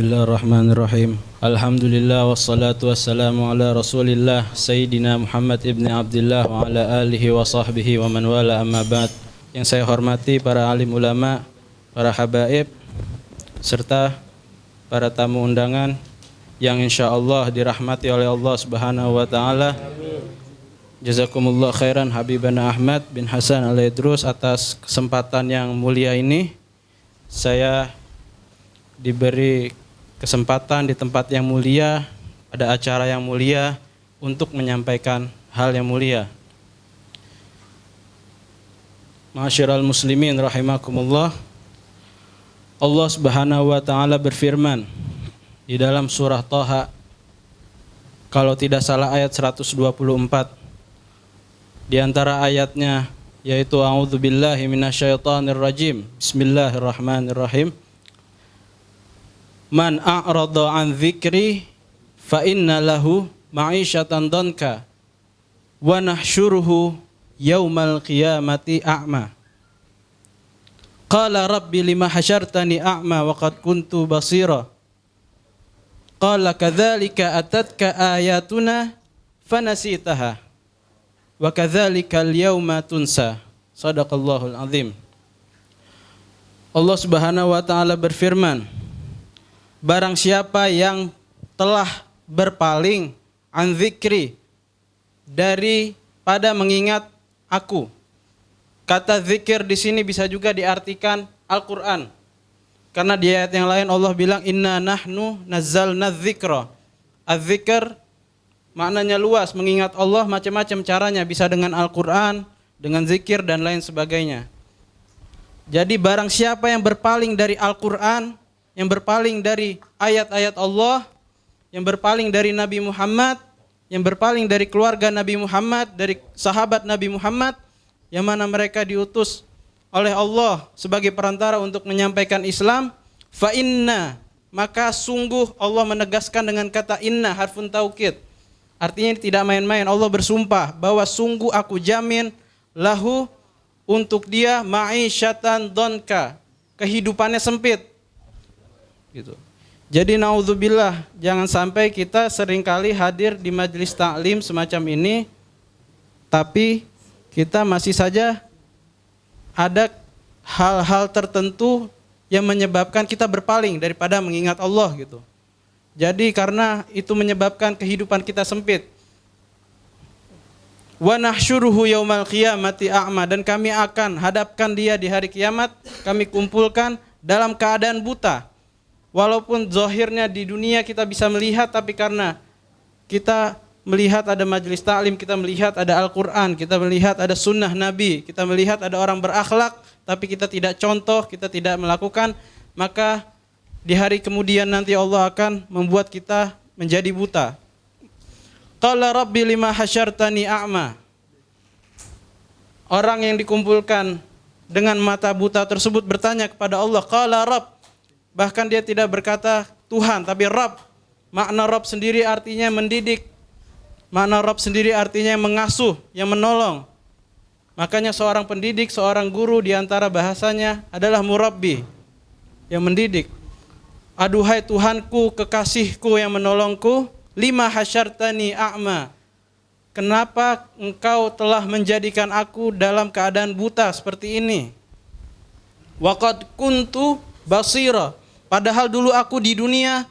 Bismillahirrahmanirrahim. Alhamdulillah wassalatu wassalamu ala Rasulillah Sayyidina Muhammad ibn Abdullah wa ala alihi wa sahbihi wa man wala amma ba'd. Yang saya hormati para alim ulama, para habaib, serta para tamu undangan yang insyaallah dirahmati oleh Allah Subhanahu wa taala. Jazakumullah khairan Habibana Ahmad bin Hasan Al-Idrus atas kesempatan yang mulia ini. Saya diberi kesempatan di tempat yang mulia, ada acara yang mulia untuk menyampaikan hal yang mulia. Ma'asyiral muslimin rahimakumullah. Allah Subhanahu wa taala berfirman di dalam surah Thaha, kalau tidak salah ayat 124. Di antara ayatnya yaitu a'udzubillahi minasyaitonirrajim. Bismillahirrahmanirrahim. Man a'rada an dzikri fa inna lahu ma'isyatan danka wa nahsyuruhu yaumal qiyamati a'ma. Qala rabbi lima hasyartani a'ma wa qad kuntu basira. Qala kadzalika atatka ayatuna fanasitaha wa kadzalika al-yauma tunsa. Shadaqallahul azim. Allah Subhanahu wa taala berfirman, barang siapa yang telah berpaling an dzikri, daripada mengingat aku. Kata zikir di sini bisa juga diartikan Al-Qur'an. Karena di ayat yang lain Allah bilang inna nahnu nazzalna dzikra. Az-zikr maknanya luas, mengingat Allah macam-macam caranya, bisa dengan Al-Qur'an, dengan zikir dan lain sebagainya. Jadi barang siapa yang berpaling dari Al-Qur'an, yang berpaling dari ayat-ayat Allah, yang berpaling dari Nabi Muhammad, yang berpaling dari keluarga Nabi Muhammad, dari sahabat Nabi Muhammad, yang mana mereka diutus oleh Allah sebagai perantara untuk menyampaikan Islam, fa inna, maka sungguh Allah menegaskan dengan kata inna, harfun taukid. Artinya tidak main-main, Allah bersumpah bahwa sungguh aku jamin lahu, untuk dia ma'isyatan donka, kehidupannya sempit. Gitu. Jadi naudzubillah, jangan sampai kita seringkali hadir di majelis taklim semacam ini, tapi kita masih saja ada hal-hal tertentu yang menyebabkan kita berpaling daripada mengingat Allah gitu. Jadi karena itu menyebabkan kehidupan kita sempit. Wa nahsyuruhu yaumal qiyamati a'ma, dan kami akan hadapkan dia di hari kiamat, kami kumpulkan dalam keadaan buta. Walaupun zahirnya di dunia kita bisa melihat, tapi karena kita melihat ada majelis taklim, kita melihat ada Al-Quran, kita melihat ada sunnah Nabi, kita melihat ada orang berakhlak, tapi kita tidak contoh, kita tidak melakukan, maka di hari kemudian nanti Allah akan membuat kita menjadi buta. Qala rabbi lima hasyartani a'ma. Orang yang dikumpulkan dengan mata buta tersebut bertanya kepada Allah, qala rabb. Bahkan dia tidak berkata Tuhan, tapi Rabb. Makna Rabb sendiri artinya mendidik. Makna Rabb sendiri artinya yang mengasuh, yang menolong. Makanya seorang pendidik, seorang guru di antara bahasanya adalah murabbi, yang mendidik. Aduhai Tuhanku, kekasihku yang menolongku, lima hasyartani a'ma. Kenapa engkau telah menjadikan aku dalam keadaan buta seperti ini? Wa qad kuntu basira. Padahal dulu aku di dunia,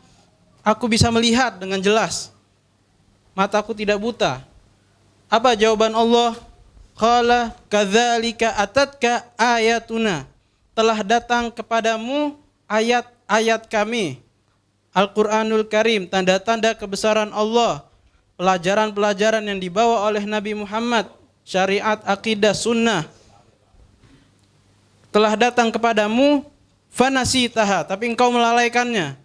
aku bisa melihat dengan jelas. Mataku tidak buta. Apa jawaban Allah? Qala kadzalika atatka ayatuna. Telah datang kepadamu ayat-ayat kami. Al-Quranul Karim, tanda-tanda kebesaran Allah. Pelajaran-pelajaran yang dibawa oleh Nabi Muhammad. Syariat, akidah, sunnah. Telah datang kepadamu, fanasitaha, tapi engkau melalaikannya,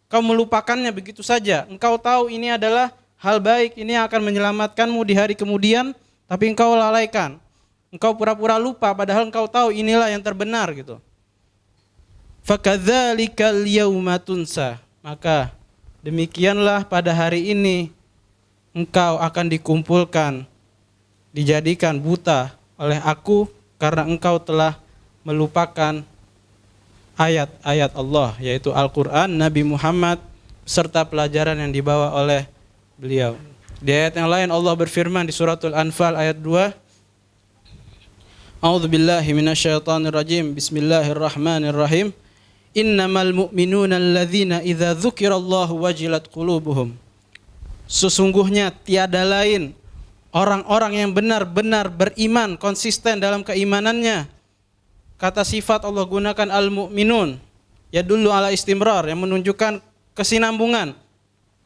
engkau melupakannya begitu saja. Engkau tahu ini adalah hal baik, ini akan menyelamatkanmu di hari kemudian, tapi engkau lalaikan. Engkau pura-pura lupa, padahal engkau tahu inilah yang terbenar gitu. Fakadzalikal yauma tunsa, maka demikianlah pada hari ini engkau akan dikumpulkan, dijadikan buta oleh aku karena engkau telah melupakan ayat-ayat Allah, yaitu Al-Quran, Nabi Muhammad, serta pelajaran yang dibawa oleh beliau. Di ayat yang lain Allah berfirman di suratul Anfal ayat 2, A'udzubillahi minasyaitonirrajim. Bismillahirrahmanirrahim. Innamal mu'minuna alladzina idza dzukirallahu wajilat qulubuhum. Sesungguhnya tiada lain orang-orang yang benar-benar beriman, konsisten dalam keimanannya. Kata sifat Allah gunakan al-mu'minun, yadullu ala istimrar, yang menunjukkan kesinambungan,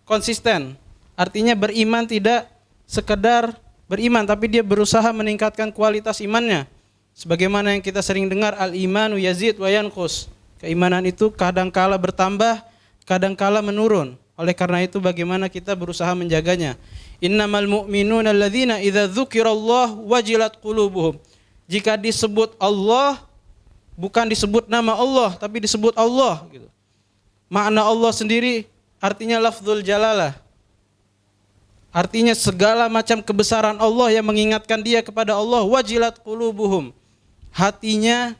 konsisten. Artinya beriman tidak sekedar beriman, tapi dia berusaha meningkatkan kualitas imannya. Sebagaimana yang kita sering dengar, al-imanu yazid wa yanqus. Keimanan itu kadangkala bertambah, kadangkala menurun. Oleh karena itu bagaimana kita berusaha menjaganya. Innamal mu'minuna alladzina idza dzukirallahu wajilat qulubuhum. Jika disebut Allah, bukan disebut nama Allah, tapi disebut Allah gitu. Makna Allah sendiri artinya lafzul jalalah. Artinya segala macam kebesaran Allah yang mengingatkan dia kepada Allah. Wajilat qulubuhum. Hatinya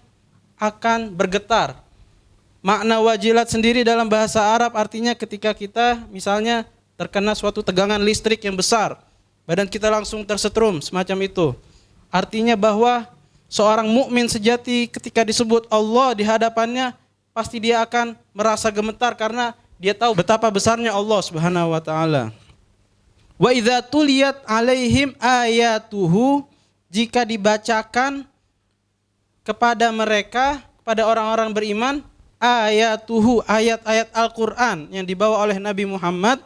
akan bergetar. Makna wajilat sendiri dalam bahasa Arab artinya ketika kita misalnya terkena suatu tegangan listrik yang besar, badan kita langsung tersetrum, semacam itu. Artinya bahwa seorang mukmin sejati ketika disebut Allah di hadapannya, pasti dia akan merasa gemetar karena dia tahu betapa besarnya Allah Subhanahu wa taala. Wa idza tuliyat alaihim ayatuhu, jika dibacakan kepada mereka, kepada orang-orang beriman, ayatuhu, ayat-ayat Al-Quran yang dibawa oleh Nabi Muhammad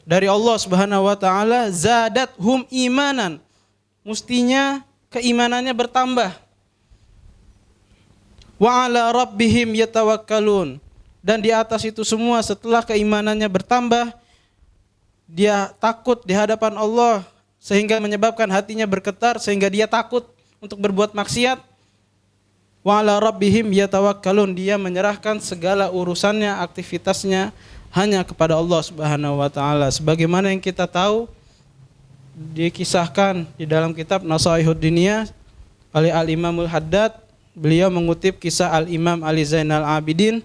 dari Allah Subhanahu wa taala, zadathum imanan, mestinya keimanannya bertambah. Wa ala rabbihim yatawakkalun, dan di atas itu semua setelah keimanannya bertambah, dia takut di hadapan Allah sehingga menyebabkan hatinya bergetar sehingga dia takut untuk berbuat maksiat. Wa ala rabbihim yatawakkalun, dia menyerahkan segala urusannya, aktivitasnya hanya kepada Allah Subhanahu wa taala. Sebagaimana yang kita tahu dikisahkan di dalam kitab Nasaihud Diniyah oleh Al-Imamul Haddad, beliau mengutip kisah Al-Imam Ali Zainal Abidin,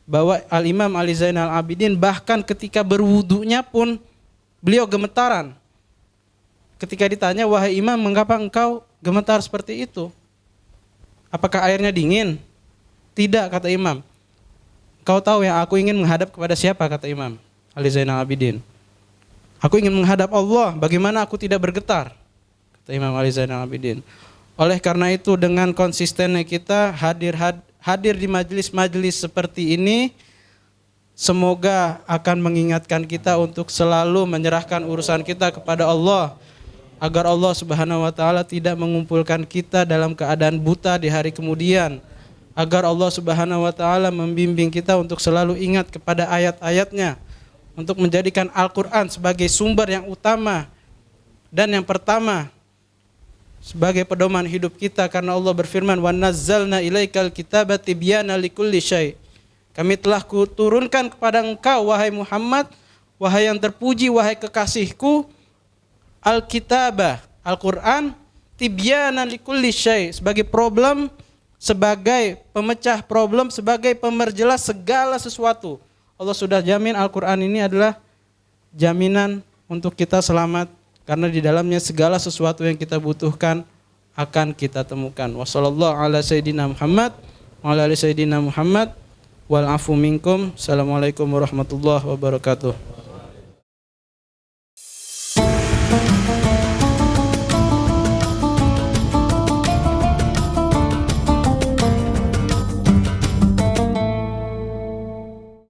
bahwa Al-Imam Ali Zainal Abidin bahkan ketika berwudunya pun beliau gemetaran. Ketika ditanya, wahai imam, mengapa engkau gemetar seperti itu? Apakah airnya dingin? Tidak, kata imam. Kau tahu yang aku ingin menghadap kepada siapa, kata Imam Ali Zainal Abidin. Aku ingin menghadap Allah, bagaimana aku tidak bergetar, kata Imam Ali Zainal Abidin. Oleh karena itu dengan konsistennya kita hadir di majelis-majelis seperti ini, semoga akan mengingatkan kita untuk selalu menyerahkan urusan kita kepada Allah, agar Allah Subhanahu wa taala tidak mengumpulkan kita dalam keadaan buta di hari kemudian, agar Allah Subhanahu wa taala membimbing kita untuk selalu ingat kepada ayat-ayatnya, untuk menjadikan Al-Qur'an sebagai sumber yang utama dan yang pertama sebagai pedoman hidup kita, karena Allah berfirman, wa nazzalna ilaikal kitaba tibyana likulli syai'. Kami telah kuturunkan kepada engkau wahai Muhammad, wahai yang terpuji, wahai kekasihku, Al-Kitabah, Al-Quran, tibyanan likulli syai', sebagai problem, sebagai pemecah problem, sebagai pemerjelas segala sesuatu. Allah sudah jamin Al-Quran ini adalah jaminan untuk kita selamat, karena di dalamnya segala sesuatu yang kita butuhkan akan kita temukan. Wassallallahu ala sayyidina Muhammad wa ala ali sayyidina Muhammad wal afu minkum. Assalamualaikum warahmatullahi wabarakatuh.